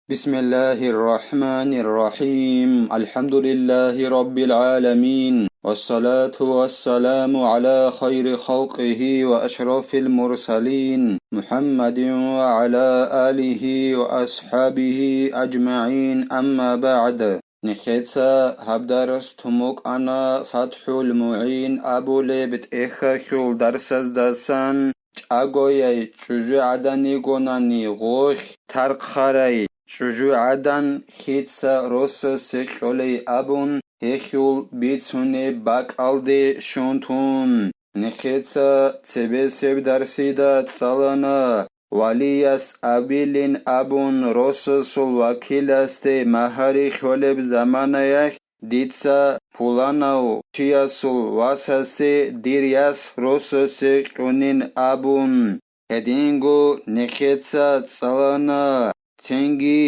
بسم الله الرحمن الرحيم الحمد لله رب العالمين والصلاة والسلام على خير خلقه وأشرف المرسلين محمد وعلى آله وأصحابه أجمعين أما بعد نخيتسا هبدرس تموك أنا فتح المعين أبو لبت إخشول درسز دسان ჭაგოიაი ჭუჟუ ადანი გონანი ღოხ თარხარაი ჭუჟუ ადან ხიცა როსა სეყოლეი აბუნ ჰეხულ ბიცუნე ბაკალდე შონთუნ ნეხეცა ცებესებ დარსიდა წალანა ვალიას აბილინ აბუნ როსა სულ ვაქილასტე მაჰარი ხოლებ ზამანაიახ დიცა ფულანაუ ჩიასულ ვასასე დირიას როსასე ყუნინ აბუნ ჰედინგო ნეხეცა წალანა ცენგი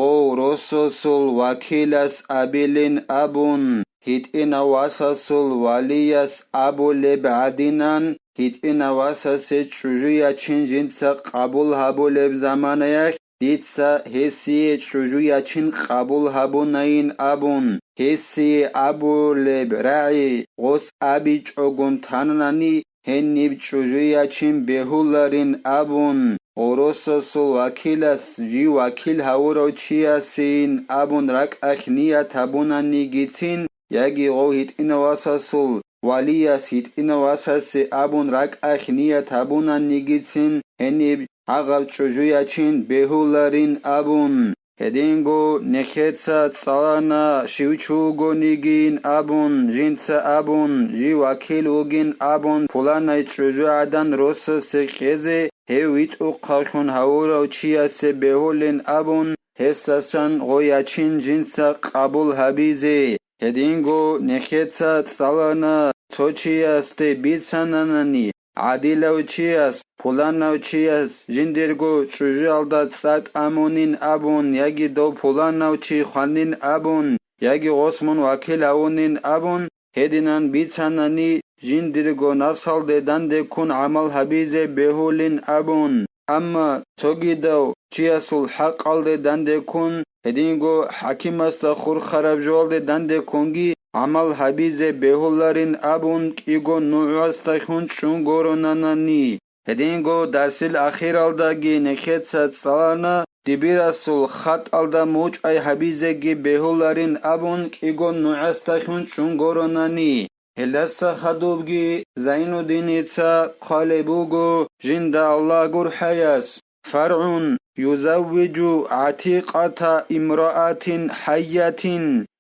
ო როსასულ ვაქილას აბილინ აბუნ ჰიტინა ვასასულ ვალიას აბულებ ადინან ჰიტინა ვასასე ჭუჟია ჩინჯინცა ყაბულ ჰაბულებ ზამანაიახ დიცა ჰესიე ჭუჟია ჩინ ყაბულ ჰაბუნაინ აბუნ هسی ابولب رعی غس ابی چوگون تنانی هنیب چوجویا چین بهولارین ابون غروسسو وکیلس جی وکیل هورو چیاسین ابون رک اخنیا تبونانی گیتین یگی غو هیت اینو واسسول والیاس هیت اینو واسسی ابون رک اخنیا تبونانی گیتین هنیب عقب چوجویا چین بهولارین ابون هدینگو نخیتسا صانا شیوچوگونیگین ابون جینسا ابون جی وکیلوگین ابون پولانای چوجو عدن روس سکیزه هیویت او قاخون هاورا چیاسه بهولین ابون حساسان غویاچین جینسا قبول حبیزه هدینگو نخیتسا صانا توچیاسته بیتسانانانی عادیلوچیاس پولانوچیاس جندرگو چوژالدا سات امونین ابون یگی دو پولانوچی خوانین ابون یگی غسمون وکیل اونین ابون هدینان بیتسانانی جندرگو نفسال ددن دکون عمل حبیزه بهولین ابون اما توگی دو چیاسول حق آل ددن دکون هدینگو حکیم است خور خراب جوال ددن دکونگی عمل حبیزه بهولارین ابون ایگو نوعاستخون چون گورونانانی هدینگو درسیل اخیر آلداگی نخیتسات سالانا دیبیراسول خط آلدا موچ ای حبیزه گی بهولارین ابون ایگو نوعاستخون چون گورونانی هلسا خدوبگی زینو دینیتسا قالبوگو جند الله گر حیاس فرعون يزوج عتيقة امرأة حية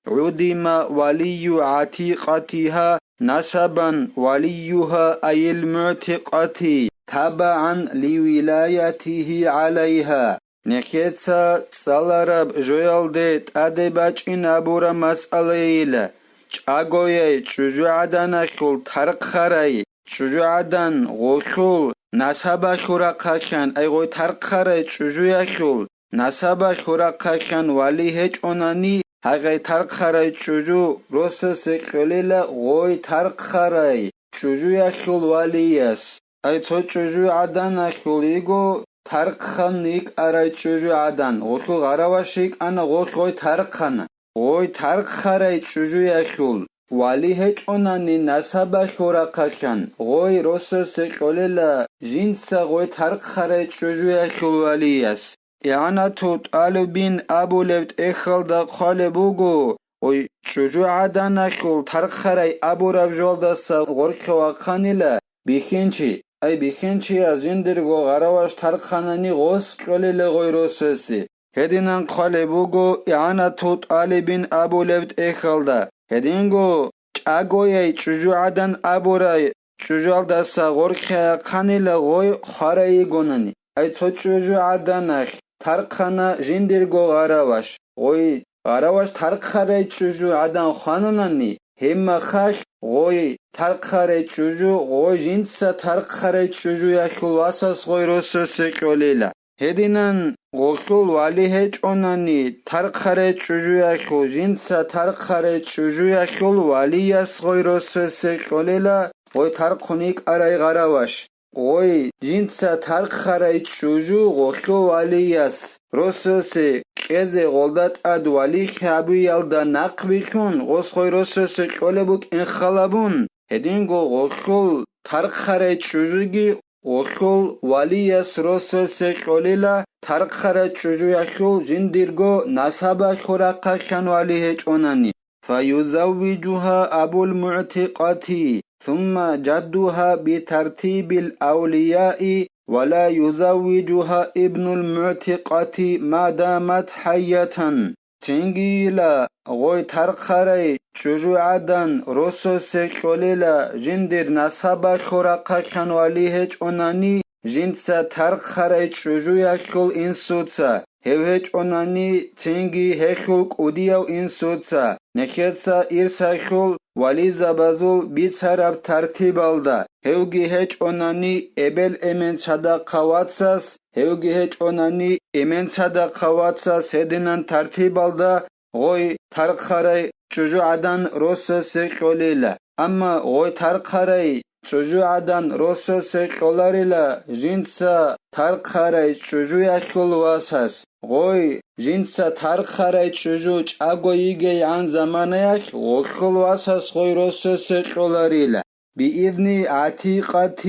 عدم ولي عتيقتها نسبا وليها أي المعتقة تبعا لولايته عليها نكيتسا سالارب جويلدت أدباچين أبورا مسألة چاگوية چوجو عدن خل ترق خري چوجو عدن غوخل نسبا خورا قاكان أي غوي ترق خري چوجو يخل نسبا خورا قاكان ولي هج اوناني هغه ترق خرای چوجو روس سکلیلا غوی ترق خرای چوجو یخول والیس ای تو چوجو عدن اخولیگو ترق خانیک ارای چوجو عدن غوخو غراوشیک انا غوی ترق خانه غوی ترق خرای چوجو یخول والی هچ اونانی نسبه خورا قکن غوی روس سکلیلا جینسا غوی ترق خرای چوجو یخول والیس اعانتو طالبین ابو لبت اخلدا قالبوگو وی چوجو عدن اخل ترق خرای ابو رفجول دستا غرق واقانیلا بیخینچی ای بیخینچی از جندرگو غرواش ترق خانانی غوز قلیل غوی روسسی هدینان قالبوگو اعانتو طالبین ابو لبت اخلدا هدینگو چاگوی چوجو عدن ابو رای چوجول دستا غرق واقانیلا غوی خارایی گونانی ای تو چوجو عدن اخل ترقخانا جندرگو غراوش غوی غراوش ترقخاره چوجو عدن خانانانی همه خاش غوی ترقخاره چوجو غوی جنسا ترقخاره چوجو یخول واساس غوی روسو سکولیلا هدینان غوخول والی هج اونانی ترقخاره چوجو یخول جنسا ترقخاره چوجو یخول والی یس غوی روسو سکولیلا غوی ترقخونیک ارای غراوش غوي جنسا ترخريت شجو غوخو والياس روسوسي كيزي غولدات اد والي خابي يالدا نقبيكون غوسخوي روسوسي كولبوك انخلابون هدينغو غوخول ترخريت شجوغي غوخول والياس روسوسي كوليلا ترخريت شجو يخول جنديرغو ناسابا خوراقا كان والي هجوناني فيزوجها أبو المعتقات ثم جدها بترتيب الأولياء ولا يزوجها ابن المعتقات ما دامت حية تنجيلا غوي ترخري شجوعدن روسو سيكوليلا جندر نصابا خورقا كانوالي اوناني جنسا ترخري شجوع كل انسوتسا هج اوناني تنجي هخل قوديو انسوتسا نكتسا إرساخل ولي زبازول بيتسرب ترتيب الدا هوگي هج اوناني ابل امن صدا قواتساس هوگي هج اوناني امن صدا قواتساس هدنان ترتيب الدا غوي ترخري شجوعدن روسو سيكوليلا اما غوي ترخري شجوعدن روسو سيكولاريلا جنسا ترخري شجوع كلواساس غوي جنسا ترخري شجوع اگويگي عن زمانيك غوخلواساس غوي روسو سيكولاريلا بإذن عتيقة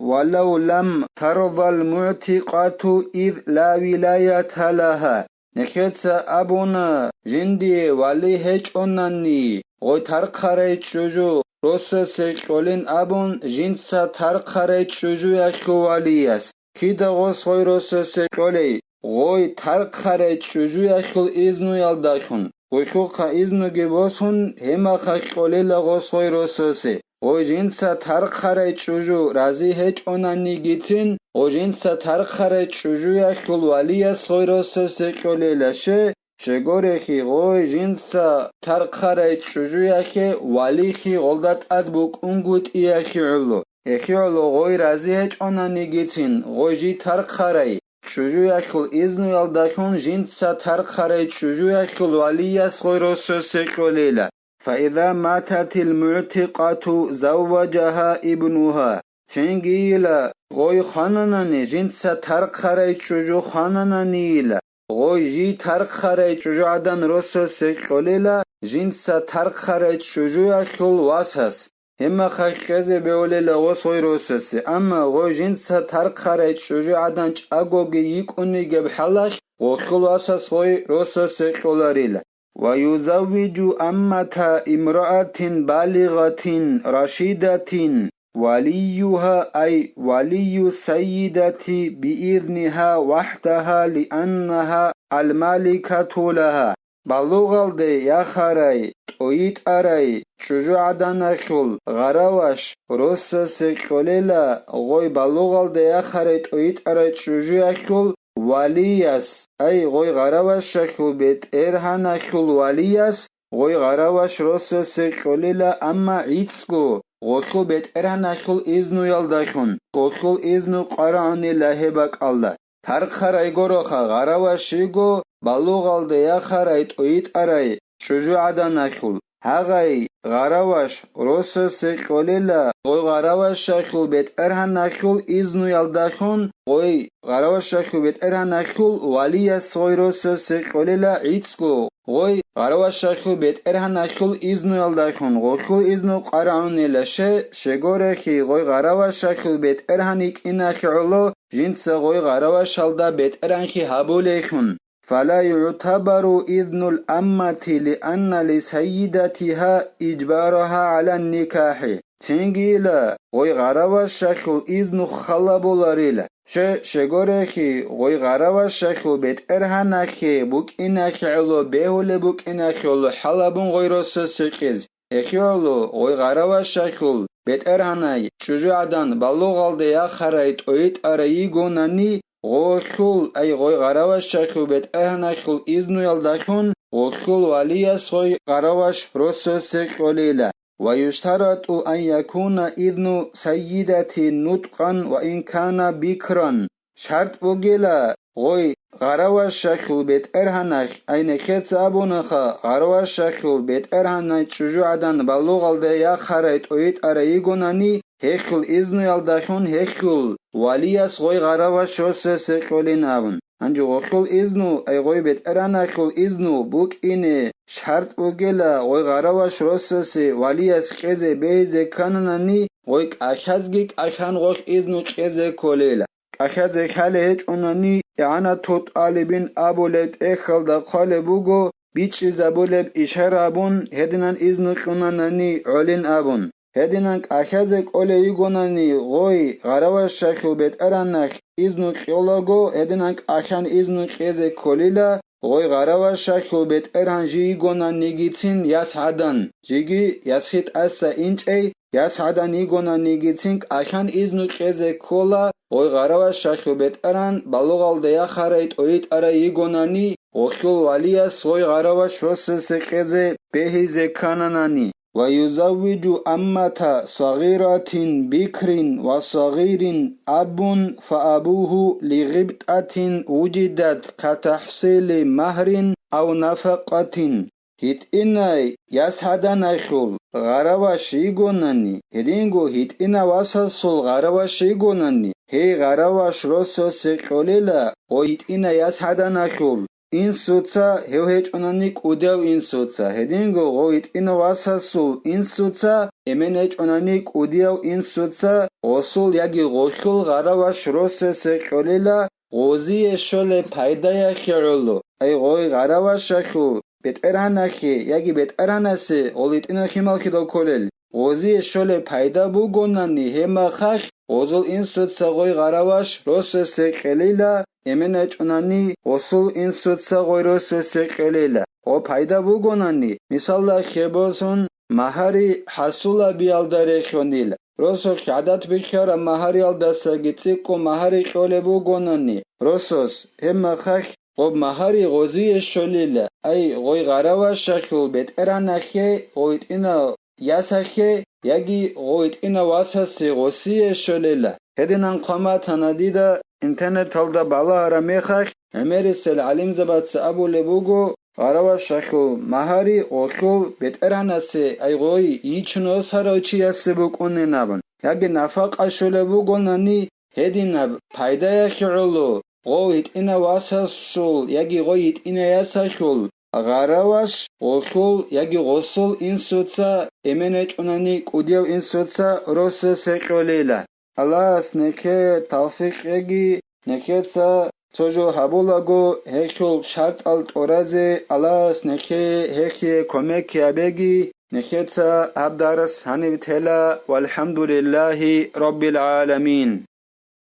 ولو لم ترضى المعتقة إذ لا ولاية لها نكتسا أبونا جندي ولي هج أوناني غوي ترخري شجوع روسو سيكولين أبون جنسا ترخري شجوع كوالياس كيدا غوس غوي روسو سيكولي غوي ترخري شجوع كل إذنو يالداخون غوي خوخا إذنو جبوسون هما خاكولي لغوس غوي روسو سي غوي جنسا ترخري شجوع رازي هج أوناني جيتين غوي جنسا ترخري شجوع كل والياس غوي روسو سيكولي لشه شگورخی غوی جنسا ترخريت شجوعك واليخي غلدت ادبوك انگوت ايخي علو اخي علو غوي رازيهج انا نيگيتين غوي جي ترخري شجوعك الازنو يلدكون جنسا ترخريت شجوعك الوليس غوي رسو سيكوليلا فإذا ماتت المعتقة زوجها ابنها تنجيلا غوي خانناني جنسا ترخريت شجوع خاننانيلا غوي جي ترخريت شجوعدن روسو سيكوليلا جنسا ترخريت شجوع كل واساس هما خاكزي بيوليلا غوصوي روسوسي اما غوي جنسا ترخريت شجوعدن اگوغي يكوني جبحلاش غوخل واساس غوي روسو سيكولاريلا ويزوج أمة امرأة بالغة رشيدة وليها أي ولي سيدة بإذنها وحدها لأنها المالكة لها بلوغل دي يخري تويت أري شجوع دانخل غراوش روس سيكوليلا غوي بلوغل دي يخري تويت أري شجوع كل وليس أي غوي غراوش شكل بيت إرهانا كل وليس غوي غراوش روس سيكوليلا أما عيتسكو غوشل بيت إرهانا كل إذنو يلدخون غوشل إذنو قراني لهبك الله ترخري غروخا غراوش شيغو بلوغل دي يخري تويت أري شجوع دانخل هاغي غراوش روس سيكوليلا غوي غراوش شكل بيت إرهانا كل إذنو يلدخون غوي غراوش شكل بيت إرهانا كل وليس غوي روس سيكوليلا عيتسكو غوي غراوش شكل بيت إرهانا كل إذنو يلدخون غوشل إذنو قراني لشه شغورخي غوي غراوش شكل بيت إرهانيك إناخي علو جنس غوي غراوش شلدا بيت إرهانكي هابوليخون فلا يعتبر إذن الأمة لأن لسيدتها إجبارها على النكاح تنجيلا غوي غراوش شكل إذن خلابولاريلا شگورخي غوي غراوش شكل بيت إرهانكي بوك إناخي علو بيهول بوك إناخي علو حلابون غوي روسو سيقيز اخي علو غوي غراوش شكل بيت إرهاناي شجوعدان بلوغال ديا خرايت اويت أريغوناني غوشل أي غوي غراوش شكل بيت إرهانكي إذنو يلدخون غوشل وليس غوي غراوش روسو سيقوليلا ويشترط أن يكون إذن سيدة نطقا وإن كان بكرا شرط بوغيلا غوي غراوش شكل بيت إرهانك أين كيتس أبونخا غراوش شكل بيت إرهانك شجوعدن بلوغل ديا خريت أويت أريغوناني هيخل إذن يالداشون هيخل ولياس غوي غراواش روسس قولينابن انجو غوخل إذنو أي غوي بيت أرانا خل إذنو بوك إني شرط وغلا غوي غراواش روسس ولياس قيزي بيزي كانناني غوي أشازجيك أشان غوخ إذنو قيزي كوليلا أشازي خالي هيج أناني يعني توت آلبين أبولت إخل دا خالي بوغو بيتشي زبولب إشارابون هدنان إذنو قناناني علين أبون هدينك أخذك أولي يغناني غوي غرواش شخل بيت أرانخ إذنو خيولاغو هدينك أخان إذنو خيزي كوليلا غوي غرواش شخل بيت أران جي يغناني جيتين ياس حدان جيجي ياسخيت أسا إنج أي ياس حدان يغناني جيتين أخان إذنو خيزي كولا غوي غرواش شخل بيت أران بلوغال ديا خاريت أويت أرا يغناني غوخيول والياس غوي غرواش روسس خيزي بيهيزي كاناناني ويزوج أمة صغيرة بكر وصغير أب فأبوه لغبطة وجدت كتحصيل مهر أو نفقة هيت إناي يسحدنا خل غرواش يغناني هدينغو هيت إنا واسسل غرواش يغناني هي غرواش روسس قوليلا وهيت إنا يسحدنا خل این سوتسا هیچ آنانی کودیو این سوتسا هدینگو غویت اینو واساسول این سوتسا امن هیچ آنانی کودیو این سوتسا غسول یکی غشول غراواش روسه سکولیلا غوزی شل پایدای خیرلو ای غوی غراواش شخو بیت ارانخی یکی بیت ارانسه غولیت اینو خیمال کدو کلیل غوزی شل پایدا بو گونانی هما خخ غزول این سوتسا غوی غراواش روسه سکولیلا امن اچونانی غسل این سوتسا غیروس سکلیلا او پایدا بوگونانی مثلا خبازون مهاری حصول بیالداره خونیلا روسو عادت بخیار مهاری الدسا گیتیکو مهاری خول بوگونانی روسوس هم خخ غب مهاری غزی شلیلا ای غوی غراواش شخول بیت ارانخی غویت اینا یاسخی یگی غویت اینا واسسی غسی شلیلا هدینان قامت هندیده انترنت تلدا بالا اراميخخ امرسل علم زبات سابو لبوغو غرواش شخو مهاري غوخو بيت ارانسي اي غوي يچنو ساروچي يسبوكوني نابن ياگي نفاق اشو لبوغو ناني هدين پايدا يخيرلو غويت انا واساسول ياگي غويت انا يساخول غرواش غوخول ياگي غوصول انسوتسا امنچ اوناني قوديو انسوتسا روس سيقوليلا الله اسنکه توفیق اگی نکهتسا توجو هبولاگو هکل شرط التورازه الله اسنکه هکی کمک یابگی نکهتسا هبدارس هنی بتلا والحمد لله رب العالمين